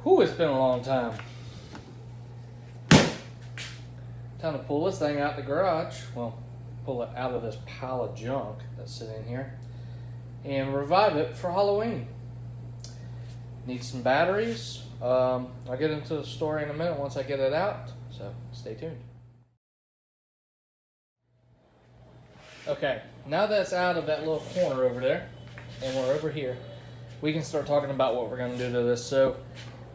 Whew, it's been a long time. Time to pull this thing out the garage. Well, pull it out of this pile of junk that's sitting here and revive it for Halloween. Need some batteries. I'll get into the story in a minute once I get it out, so stay tuned. Okay, now that it's out of that little corner over there, and we're over here, we can start talking about what we're going to do to this. So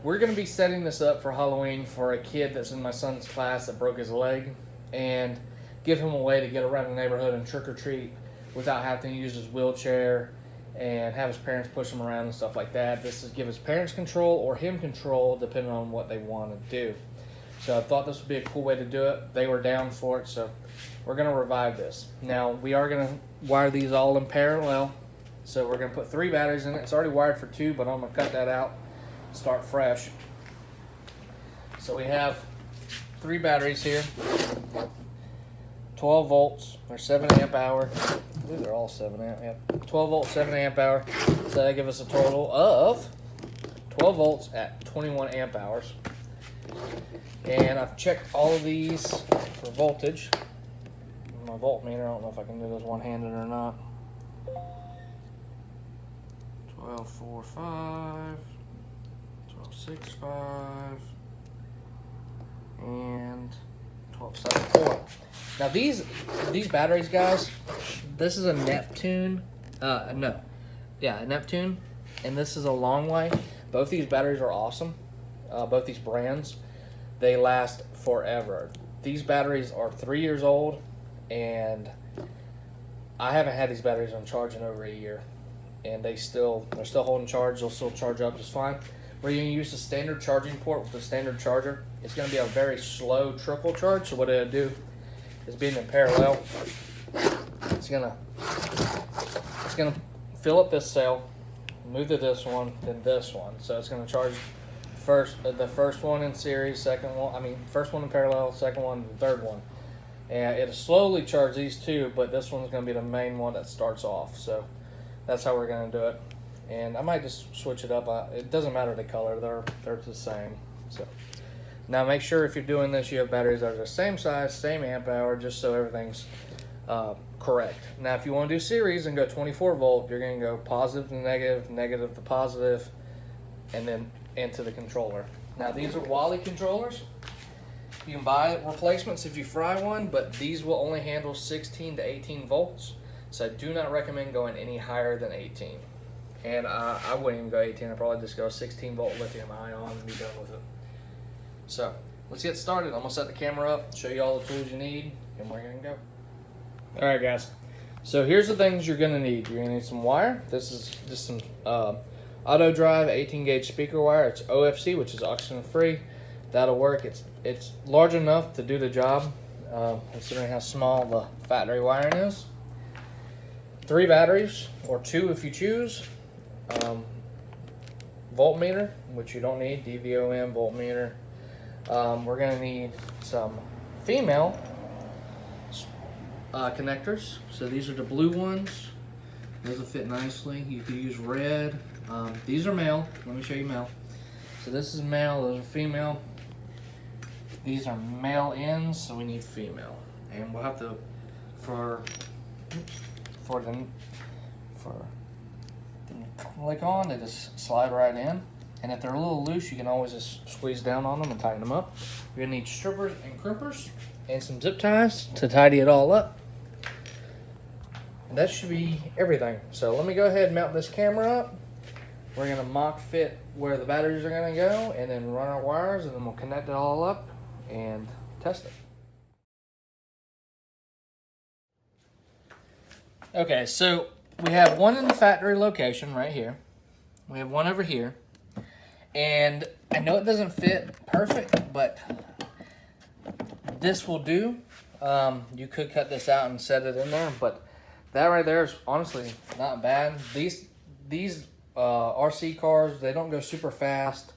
we're going to be setting this up for Halloween for a kid that's in my son's class that broke his leg, and give him a way to get around the neighborhood and trick or treat without having to use his wheelchair and have his parents push him around and stuff like that. This is give his parents control or him control depending on what they want to do. So I thought this would be a cool way to do it. They were down for it, so we're going to revive this. Now, we are going to wire these all in parallel. So we're going to put 3 batteries in it. It's already wired for 2, but I'm going to cut that out, start fresh. So we have 3 batteries here. 12 volts, or 7 amp hour. I believe they're all 7 amp. Yep. 12 volts, 7 amp hour. So that gives us a total of 12 volts at 21 amp hours. And I've checked all of these for voltage. My voltmeter, I don't know if I can do this one-handed or not. 12.45, 12.65, and 12.74. Now these batteries, guys, this is a Neptune. A Neptune, and this is a long way. Both these batteries are awesome. Both these brands, they last forever. These batteries are 3 years old, and I haven't had these batteries on charge in over a year, and they're still holding charge. They'll still charge up just fine. We're going to use the standard charging port with the standard charger. It's going to be a very slow trickle charge. So what it'll do is, being in parallel, it's gonna fill up this cell, move to this one, then this one. So it's going to charge the first one in series, first one in parallel, second one, the third one. And it'll slowly charge these 2, but this one's going to be the main one that starts off. So that's how we're going to do it. And I might just switch it up. It doesn't matter the color. They're the same. So now make sure if you're doing this, you have batteries that are the same size, same amp hour, just so everything's correct. Now, if you want to do series and go 24 volt, you're going to go positive to negative, negative to positive, and then into the controller. Now, these are Wally controllers. You can buy replacements if you fry one, but these will only handle 16 to 18 volts. So I do not recommend going any higher than 18. And I wouldn't even go 18. I'd probably just go 16 volt lithium ion and be done with it. So let's get started. I'm going to set the camera up, show you all the tools you need, and we're going to go. All right, guys. So here's the things you're going to need. You're going to need some wire. This is just some auto drive 18 gauge speaker wire. It's OFC, which is oxygen free. That'll work. It's large enough to do the job, considering how small the factory wiring is. 3 batteries, or 2 if you choose. Voltmeter, which you don't need, DVOM voltmeter. We're going to need some female connectors. So these are the blue ones. Those will fit nicely. You could use red. These are male. Let me show you male. So this is male. Those are female. These are male ends, so we need female. And we'll have to, for them click on, they just slide right in. And if they're a little loose, you can always just squeeze down on them and tighten them up. You're gonna need strippers and crimpers and some zip ties to tidy it all up. And that should be everything. So let me go ahead and mount this camera up. We're gonna mock fit where the batteries are gonna go, and then run our wires, and then we'll connect it all up and test it. Okay, so we have one in the factory location right here. We have one over here. And I know it doesn't fit perfect, but this will do. You could cut this out and set it in there, but that right there is honestly not bad. These RC cars, they don't go super fast,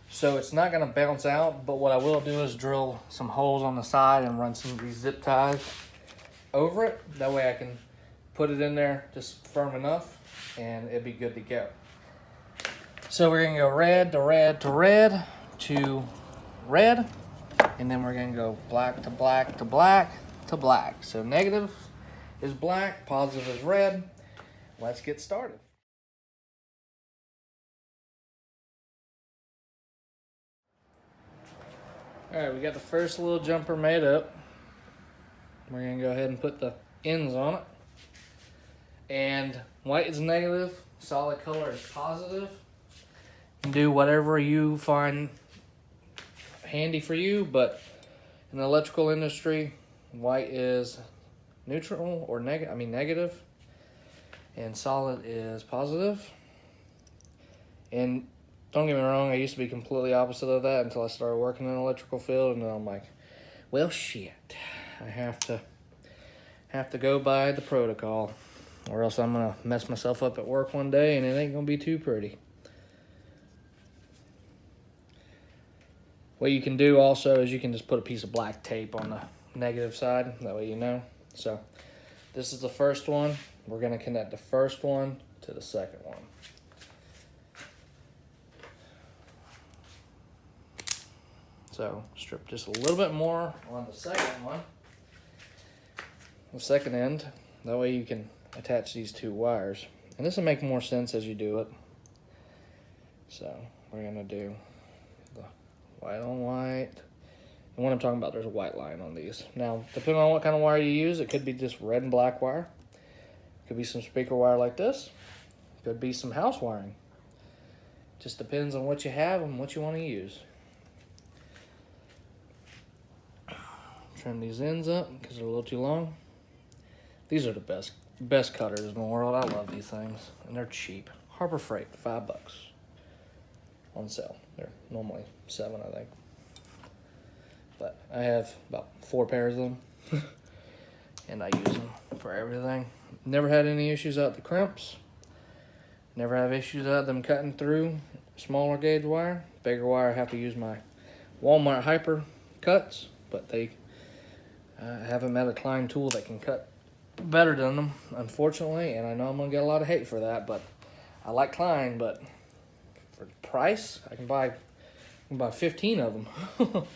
so it's not going to bounce out. But what I will do is drill some holes on the side and run some of these zip ties over it. That way I can put it in there just firm enough, and it'd be good to go. So we're gonna go red to red to red to red, and then we're gonna go black to black to black to black. So negative is black, positive is red. Let's get started. All right, we got the first little jumper made up. We're gonna go ahead and put the ends on it. And white is negative, solid color is positive. You can do whatever you find handy for you, but in the electrical industry, white is neutral or negative, and solid is positive. And don't get me wrong, I used to be completely opposite of that until I started working in the electrical field, and then I'm like, well, shit, I have to go by the protocol, or else I'm gonna mess myself up at work one day, and it ain't gonna be too pretty. What you can do also is you can just put a piece of black tape on the negative side, that way you know. So this is the first one. We're gonna connect the first one to the second one. So strip just a little bit more on the second one, the second end. That way you can attach these two wires. And this will make more sense as you do it. So we're gonna do the white on white. And what I'm talking about, there's a white line on these. Now, depending on what kind of wire you use, it could be just red and black wire. Could be some speaker wire like this. Could be some house wiring. Just depends on what you have and what you want to use. Trim these ends up because they're a little too long. These are the best cutters in the world. I love these things, and they're cheap. Harbor Freight, $5 on sale. They're normally $7, I think. But I have about 4 pairs of them, and I use them for everything. Never had any issues out the crimps. Never have issues out them cutting through smaller gauge wire. Bigger wire, I have to use my Walmart Hyper cuts, but they haven't met a Klein tool that can cut better than them, unfortunately, and I know I'm gonna get a lot of hate for that, but I like Klein, but for the price, I can buy 15 of them. All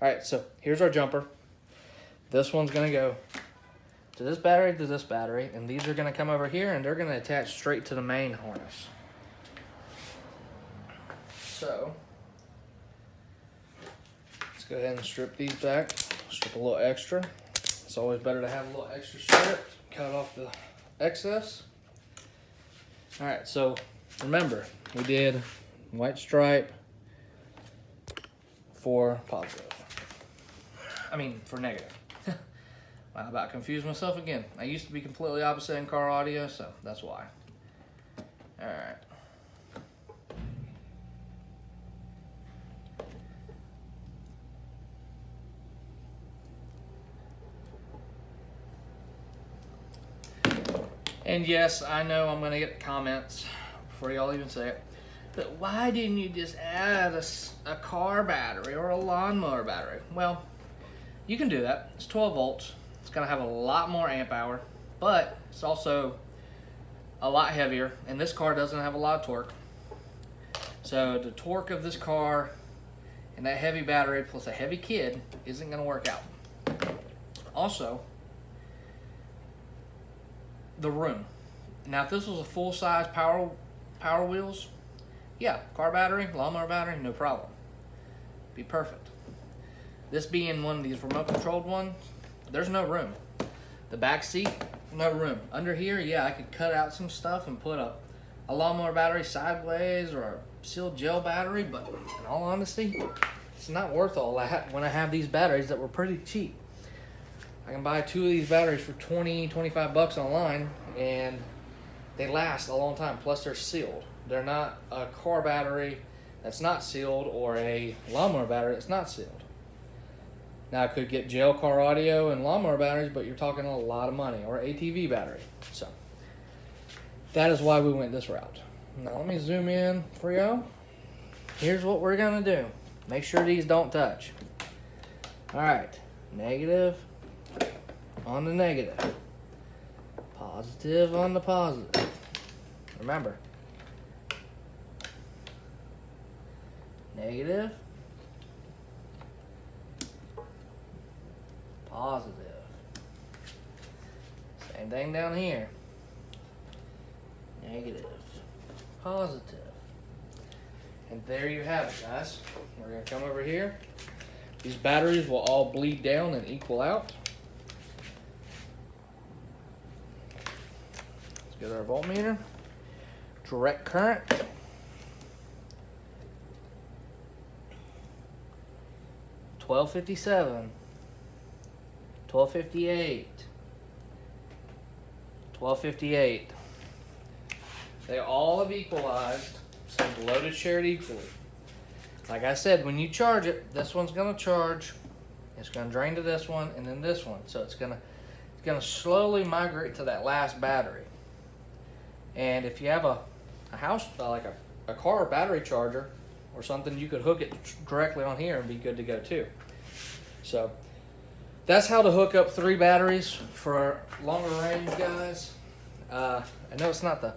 right, so here's our jumper. This one's gonna go to this battery, and these are gonna come over here, and they're gonna attach straight to the main harness. So let's go ahead and strip these back. Strip a little extra. It's always better to have a little extra strip. Cut off the excess. All right, so remember, we did white stripe for positive. For negative. I about confused myself again. I used to be completely opposite in car audio, so that's why. All right. And yes, I know I'm gonna get comments before y'all even say it, but why didn't you just add a car battery or a lawnmower battery? Well, you can do that. It's 12 volts. It's gonna have a lot more amp hour, but it's also a lot heavier, and this car doesn't have a lot of torque. So the torque of this car and that heavy battery plus a heavy kid isn't gonna work out. Also, the room. Now, if this was a full-size power wheels, yeah, car battery, lawnmower battery, no problem. Be perfect. This being one of these remote-controlled ones, there's no room. The back seat, no room. Under here, yeah, I could cut out some stuff and put a lawnmower battery sideways or a sealed gel battery, but in all honesty, it's not worth all that when I have these batteries that were pretty cheap. I can buy 2 of these batteries for $20, $25 online, and they last a long time. Plus, they're sealed. They're not a car battery that's not sealed or a lawnmower battery that's not sealed. Now, I could get gel car audio and lawnmower batteries, but you're talking a lot of money, or ATV battery. So that is why we went this route. Now, let me zoom in for y'all. Here's what we're gonna do. Make sure these don't touch. All right, negative on the negative, positive on the positive. Remember, negative, positive. Same thing down here. Negative, positive. And there you have it, guys. We're going to come over here. These batteries will all bleed down and equal out. Let's get our voltmeter. Direct current. 1257. 1258. 1258. They all have equalized, so the load is shared equally. Like I said, when you charge it, this one's going to charge. It's going to drain to this one and then this one. So it's going to slowly migrate to that last battery. And if you have a house, like a car battery charger or something, you could hook it directly on here and be good to go too. So that's how to hook up 3 batteries for longer range, guys. I know it's not the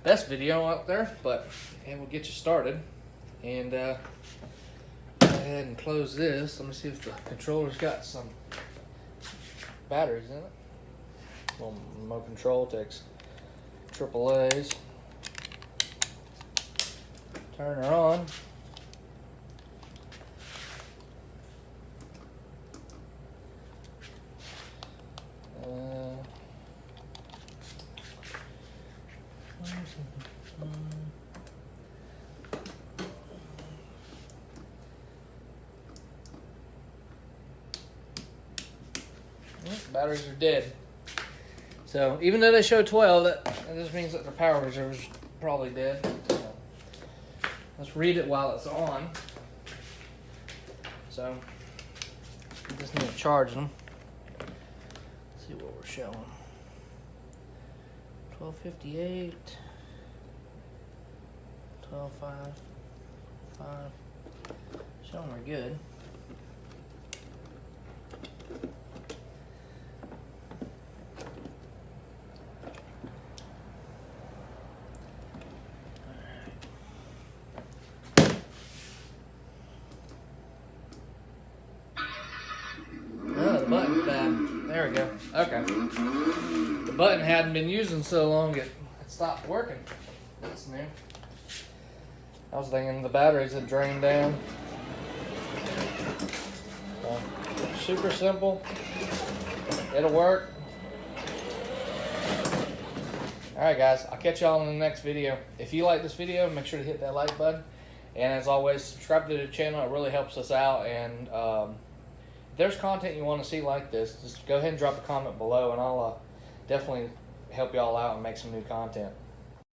best video out there, but it will get you started. And go ahead and close this. Let me see if the controller's got some batteries in it. Little remote control takes AAA's. Turn her on. Batteries are dead. So even though they show 12, that just means that the power reserve is probably dead. So let's read it while it's on. So we just need to charge them. Let's see what we're showing. 1258, 12.5, 5. Showing we're good. The button's bad. There we go. Okay. The button hadn't been using so long it stopped working. That's new. I was thinking the batteries had drained down. So, super simple. It'll work. Alright guys, I'll catch y'all in the next video. If you like this video, make sure to hit that like button. And as always, subscribe to the channel. It really helps us out. And if there's content you want to see like this, just go ahead and drop a comment below, and I'll definitely help y'all out and make some new content.